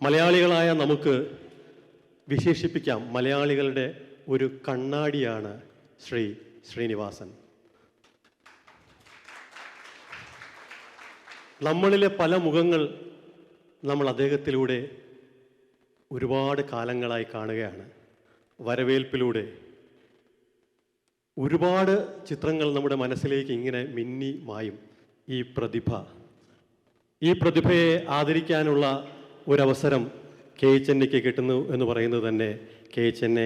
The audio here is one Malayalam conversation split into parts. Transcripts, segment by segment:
മലയാളികളായ നമുക്ക് വിശേഷിപ്പിക്കാം, മലയാളികളുടെ ഒരു കണ്ണാടിയാണ് ശ്രീ ശ്രീനിവാസൻ. നമ്മളിലെ പല മുഖങ്ങൾ നമ്മൾ അദ്ദേഹത്തിലൂടെ ഒരുപാട് കാലങ്ങളായി കാണുകയാണ്. വരവേൽപ്പിലൂടെ ഒരുപാട് ചിത്രങ്ങൾ നമ്മുടെ മനസ്സിലേക്ക് ഇങ്ങനെ മിന്നി മായും. ഈ പ്രതിഭയെ ആദരിക്കാനുള്ള ഒരവസരം KH Annയ്ക്ക് കിട്ടുന്നു എന്ന് പറയുന്നത് തന്നെ KH Anne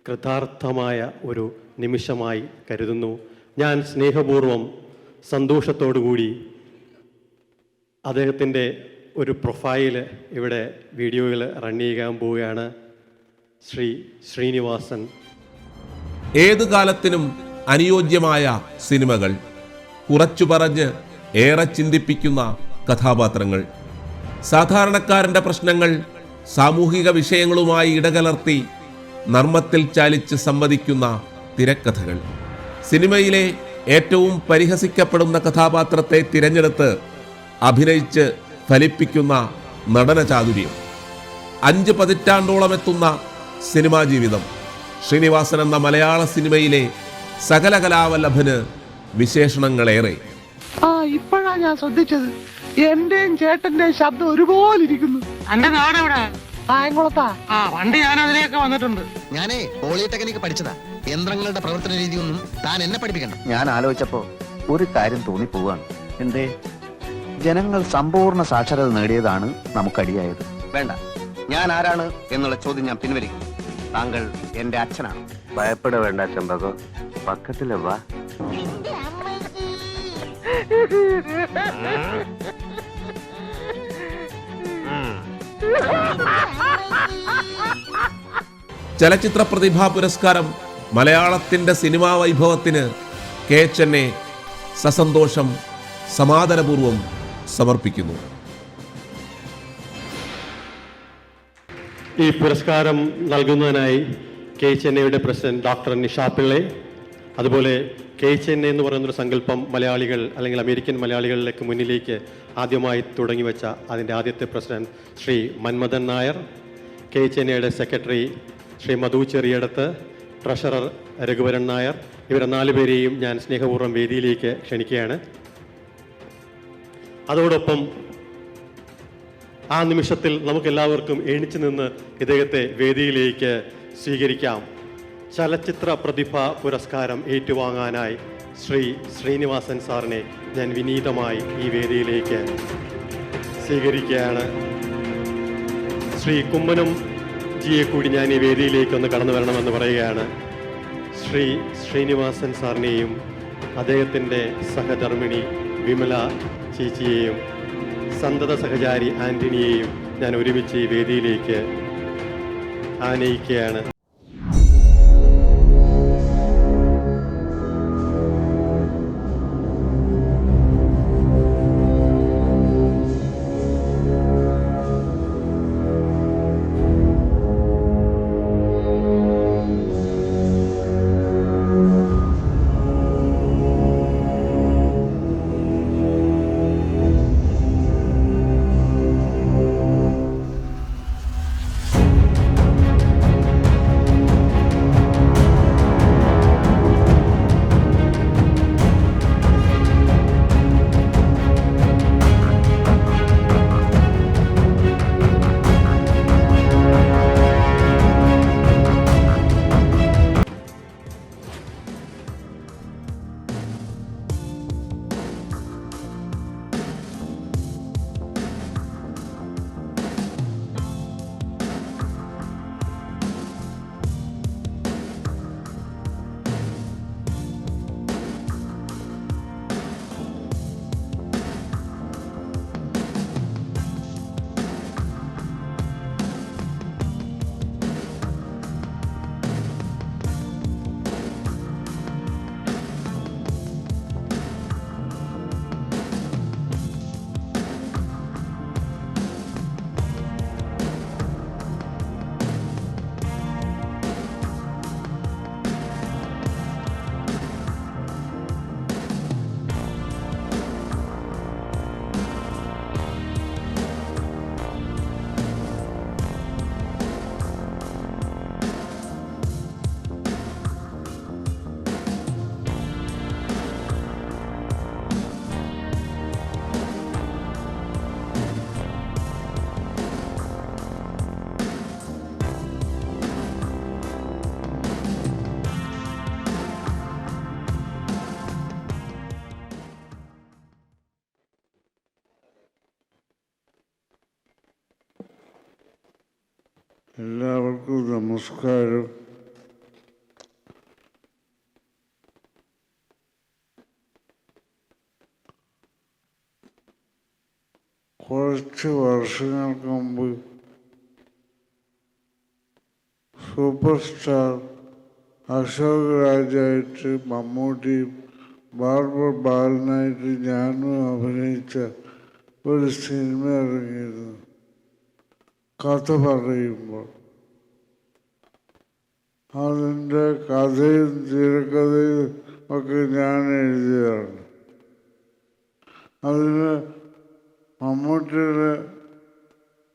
കൃതാർത്ഥമായ ഒരു നിമിഷമായി കരുതുന്നു. ഞാൻ സ്നേഹപൂർവം സന്തോഷത്തോടുകൂടി അദ്ദേഹത്തിൻ്റെ ഒരു പ്രൊഫൈൽ ഇവിടെ വീഡിയോയിൽ റൺ ചെയ്യാൻ പോവുകയാണ്. ശ്രീ ശ്രീനിവാസൻ. ഏതു കാലത്തിനും അനുയോജ്യമായ സിനിമകൾ, കുറച്ചു പറഞ്ഞ് ഏറെ ചിന്തിപ്പിക്കുന്ന കഥാപാത്രങ്ങൾ, സാധാരണക്കാരൻ്റെ പ്രശ്നങ്ങൾ സാമൂഹിക വിഷയങ്ങളുമായി ഇടകലർത്തി നർമ്മത്തിൽ ചാലിച്ച് സംവദിക്കുന്ന തിരക്കഥകൾ, സിനിമയിലെ ഏറ്റവും പരിഹസിക്കപ്പെടുന്ന കഥാപാത്രത്തെ തിരഞ്ഞെടുത്ത് അഭിനയിച്ച് ഫലിപ്പിക്കുന്ന നടന ചാതുര്യം, 5 പതിറ്റാണ്ടോളം എത്തുന്ന സിനിമാ ജീവിതം. ശ്രീനിവാസൻ എന്ന മലയാള സിനിമയിലെ സകല കലാവല്ലഭന് വിശേഷണങ്ങളേറെ. ഇപ്പോഴാ ഞാൻ ശ്രദ്ധിച്ചത്, എന്റെയും ചേട്ടന്റെയും ശബ്ദം ഒരുപോലെ ഇരിക്കുന്നു. എന്റെ നാട് എവിടെ? കായംകുളത്താ. പണ്ട് ഞാൻ അതിലേക്ക് വന്നിട്ടുണ്ട്. ഞാനേ പോളിടെക്നിക് പഠിച്ചതാ. യന്ത്രങ്ങളുടെ പ്രവർത്തന രീതിയൊന്നും താൻ എന്നെ പഠിപ്പിക്കണം. ഞാൻ ആലോചിച്ചപ്പോ ഒരു കാര്യം തോന്നിപ്പോവാണ്. എന്തേ? ജനങ്ങൾ സമ്പൂർണ്ണ സാക്ഷരത നേടിയതാണ് നമുക്കടിയായത്. വേണ്ട, ഞാൻ ആരാണ് എന്നുള്ള ചോദ്യം ഞാൻ പിൻവലിക്കും. താങ്കൾ എന്റെ അച്ഛനാണ്. ഭയപ്പെട വേണ്ട ചെമ്പകം, പക്കത്തില് വാ. ചലച്ചിത്ര പ്രതിഭാ പുരസ്കാരം മലയാളത്തിന്റെ സിനിമാ വൈഭവത്തിന് KH Anne സസന്തോഷം സമാദരപൂർവം സമർപ്പിക്കുന്നു. ഈ പുരസ്കാരം നൽകുന്നതിനായി KH Anneയുടെ പ്രസിഡന്റ് ഡോക്ടർ നിഷ പിള്ളെ, അതുപോലെ KH Anne എന്ന് പറയുന്നൊരു സങ്കല്പം മലയാളികൾ അല്ലെങ്കിൽ അമേരിക്കൻ മലയാളികളിലേക്ക് മുന്നിലേക്ക് ആദ്യമായി തുടങ്ങി വെച്ച അതിൻ്റെ ആദ്യത്തെ പ്രസിഡന്റ് ശ്രീ മന്മഥൻ നായർ, KH Anneയുടെ സെക്രട്ടറി ശ്രീ മധു ചെറിയടത്ത്, ട്രഷറർ രഘുവരൻ നായർ, ഇവരെ 4 പേരെയും ഞാൻ സ്നേഹപൂർവ്വം വേദിയിലേക്ക് ക്ഷണിക്കുകയാണ്. അതോടൊപ്പം ആ നിമിഷത്തിൽ നമുക്കെല്ലാവർക്കും എണിച്ചു നിന്ന് ഇദ്ദേഹത്തെ വേദിയിലേക്ക് സ്വീകരിക്കാം. ചലച്ചിത്ര പ്രതിഭാ പുരസ്കാരം ഏറ്റുവാങ്ങാനായി ശ്രീ ശ്രീനിവാസൻ സാറിനെ ഞാൻ വിനീതമായി ഈ വേദിയിലേക്ക് സ്വീകരിക്കുകയാണ്. ശ്രീ കുമ്മനം ജിയെ കൂടി ഞാൻ ഈ വേദിയിലേക്ക് ഒന്ന് കടന്നു വരണമെന്ന് പറയുകയാണ്. ശ്രീ ശ്രീനിവാസൻ സാറിനെയും അദ്ദേഹത്തിൻ്റെ സഹധർമ്മിണി വിമല ചേച്ചിയെയും സന്തത സഹചാരി ആൻ്റണിയെയും ഞാൻ ഒരുമിച്ച് ഈ വേദിയിലേക്ക് ആനയിക്കുകയാണ്. എല്ലാവർക്കും നമസ്കാരം. കുറച്ച് വർഷങ്ങൾക്ക് മുമ്പ് സൂപ്പർ സ്റ്റാർ അശോക് രാജായിട്ട് മമ്മൂട്ടിയും ബാർബർ ബാലനായിട്ട് ഞാനും അഭിനയിച്ച ഒരു സിനിമ ഇറങ്ങിയിരുന്നു, കഥ പറയുമ്പോൾ. അതിൻ്റെ കഥയും തിരക്കഥയും ഒക്കെ ഞാൻ എഴുതിയതാണ്. അതിന് മമ്മൂട്ടിയുടെ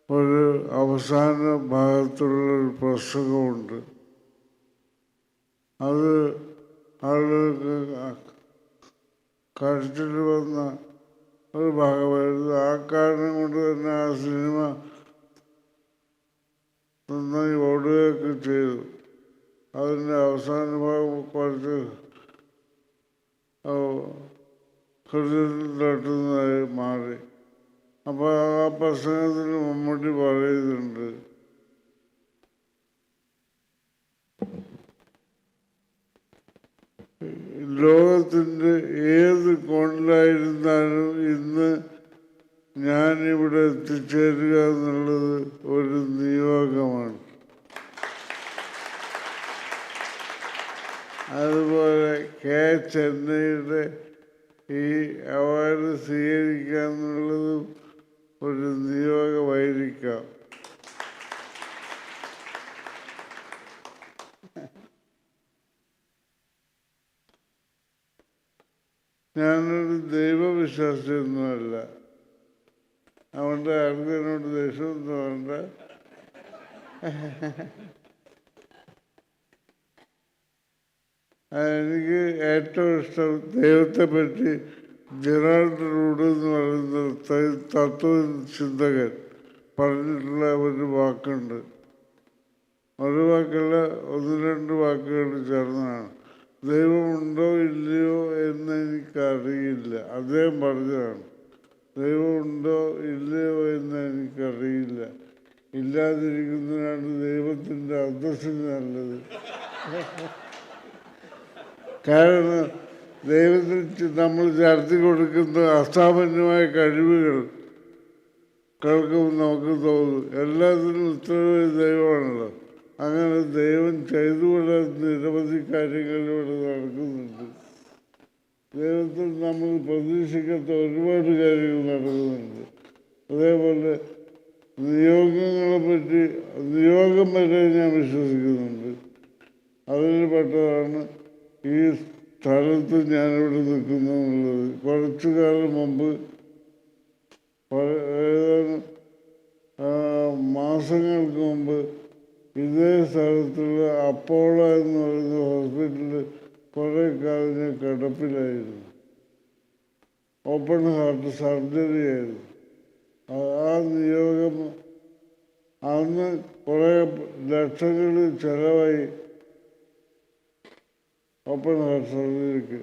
ഒരു അവസാന ഭാഗത്തുള്ളൊരു പുസ്തകമുണ്ട്. അത് ആളുകൾക്ക് കഴുത്തിൽ വന്ന ഒരു ഭാഗമായിരുന്നു. ആ കാരണം കൊണ്ട് തന്നെ ആ സിനിമ നന്നായി ഓടുകയൊക്കെ ചെയ്തു. അതിൻ്റെ അവസാന ഭാഗം കുറച്ച് ഹൃദയത്തിൽ തട്ടുന്നതായി മാറി. അപ്പോൾ ആ പ്രസംഗത്തിൽ മമ്മൂട്ടി പറയുന്നുണ്ട്, ലോകത്തിൻ്റെ ഏത് കോണിലായിരുന്നാലും ഇന്ന് ഞാനിവിടെ എത്തിച്ചേരുക എന്നുള്ളത് ഒരു നിയോഗമാണ്. അതുപോലെ ചെന്നൈയുടെ ഈ അവാർഡ് സ്വീകരിക്കുക എന്നുള്ളതും ഒരു നിയോഗമായിരിക്കാം. ഞാനൊരു ദൈവവിശ്വാസിയൊന്നുമല്ല. അവൻ്റെ ആൾക്കാരോട് ദേഷ്യമൊന്നും വേണ്ട. എനിക്ക് ഏറ്റവും ഇഷ്ടം ദൈവത്തെപ്പറ്റി ജെറാൾഡ് റൂഡ് എന്ന് പറയുന്ന തത്വചിന്തകൻ പറഞ്ഞിട്ടുള്ള ഒരു വാക്കുണ്ട്. ഒരു വാക്കല്ല, ഒന്ന് രണ്ട് വാക്കുകൾ ചേർന്നതാണ്. ദൈവമുണ്ടോ ഇല്ലയോ എന്ന് എനിക്കറിയില്ല. അദ്ദേഹം പറഞ്ഞതാണ്, ദൈവമുണ്ടോ ഇല്ലയോ എന്ന് എനിക്കറിയില്ല. ഇല്ലാതിരിക്കുന്നതിനാണ് ദൈവത്തിൻ്റെ അന്തസ്സിന് നല്ലത്. കാരണം ദൈവത്തിന് നമ്മൾ ചർച്ച കൊടുക്കുന്ന അസാമാന്യമായ കഴിവുകൾ കേൾക്കുമ്പോൾ നമുക്ക് തോന്നും എല്ലാത്തിനും ഉത്തരവ് ദൈവമാണല്ലോ. അങ്ങനെ ദൈവം ചെയ്തുകൊണ്ട് നിരവധി കാര്യങ്ങളിലൂടെ നടക്കുന്നുണ്ട്. ദൈവത്തിൽ നമ്മൾ പ്രതീക്ഷിക്കാത്ത ഒരുപാട് കാര്യങ്ങൾ നടക്കുന്നുണ്ട്. അതേപോലെ നിയോഗങ്ങളെപ്പറ്റി, നിയോഗം വരെ ഞാൻ വിശ്വസിക്കുന്നുണ്ട്. അതിൽ പെട്ടതാണ് ഈ സ്ഥലത്ത് ഞാനിവിടെ നിൽക്കുന്നു എന്നുള്ളത്. കുറച്ചു കാലം മുമ്പ്, ഏതാനും മാസങ്ങൾക്ക് മുമ്പ് ഇതേ സ്ഥലത്തുള്ള അപ്പോളോ എന്ന് പറയുന്ന ഹോസ്പിറ്റലിൽ കുറേ കാലം ഞാൻ കിടപ്പിലായിരുന്നു. ഓപ്പൺ ഹാർട്ട് സർജറി ആയിരുന്നു. ആ നിയോഗം അന്ന് കുറേ ലക്ഷങ്ങൾ ചിലവായി ഓപ്പൺ ഹാർട്ട് സർജറിക്ക്.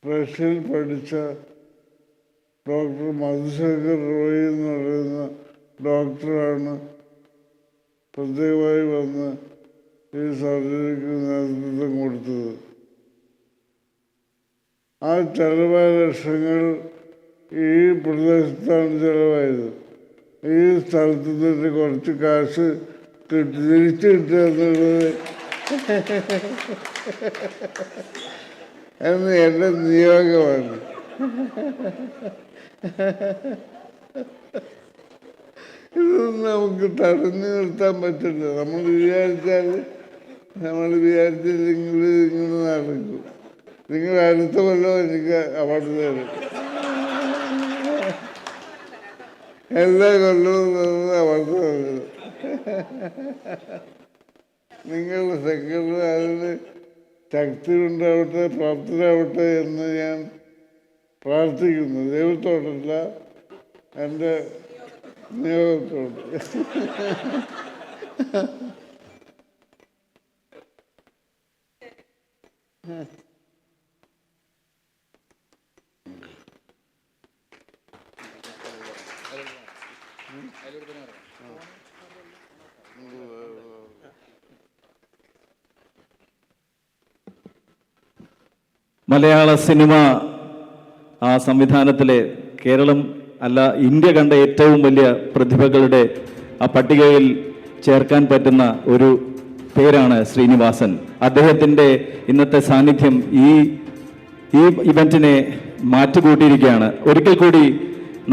റഷ്യയിൽ പഠിച്ച ഡോക്ടർ മധുശേഖർ റോയ് എന്ന് പറയുന്ന ഡോക്ടറാണ് പ്രത്യേകമായി വന്ന് ഈ സർജറിക്ക് നേതൃത്വം കൊടുത്തത്. ആ ചെലവായ ലക്ഷങ്ങൾ ഈ പ്രദേശത്താണ് ചിലവായത്. ഈ സ്ഥലത്ത് നിന്ന് കുറച്ച് കാശ് തിരിച്ചു കിട്ടുക എന്നുള്ളത് എന്ന് എൻ്റെ നിയോഗമാണ്. ഇതൊന്നും നമുക്ക് തടഞ്ഞു നിർത്താൻ പറ്റില്ല. നമ്മൾ വിചാരിച്ചില്ലെങ്കിൽ നിങ്ങൾ നടക്കും. നിങ്ങൾ അടുത്ത കൊല്ലം എനിക്ക് അവാർഡ് തരും. എല്ലാ കൊല്ലവും അവാർഡ് തരും. നിങ്ങളുടെ സെക്രട്ടറി അതിന് ശക്തി ഉണ്ടാവട്ടെ, പ്രാപ്തരാവട്ടെ എന്ന് ഞാൻ പ്രാർത്ഥിക്കുന്നു. ദൈവത്തോടല്ല, എൻ്റെ നിയോഗത്തോട്. മലയാള സിനിമ ആ സംവിധാനത്തിലെ കേരളം അല്ല ഇന്ത്യ കണ്ട ഏറ്റവും വലിയ പ്രതിഭകളുടെ ആ പട്ടികയിൽ ചേർക്കാൻ പറ്റുന്ന ഒരു പേരാണ് ശ്രീനിവാസൻ. അദ്ദേഹത്തിൻ്റെ ഇന്നത്തെ സാന്നിധ്യം ഈ ഇവന്റിനെ മാറ്റുകൂട്ടിയിരിക്കുകയാണ്. ഒരിക്കൽ കൂടി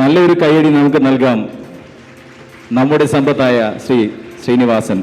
നല്ലൊരു കയ്യടി നമുക്ക് നൽകാം നമ്മുടെ സമ്പത്തായ ശ്രീനിവാസൻ.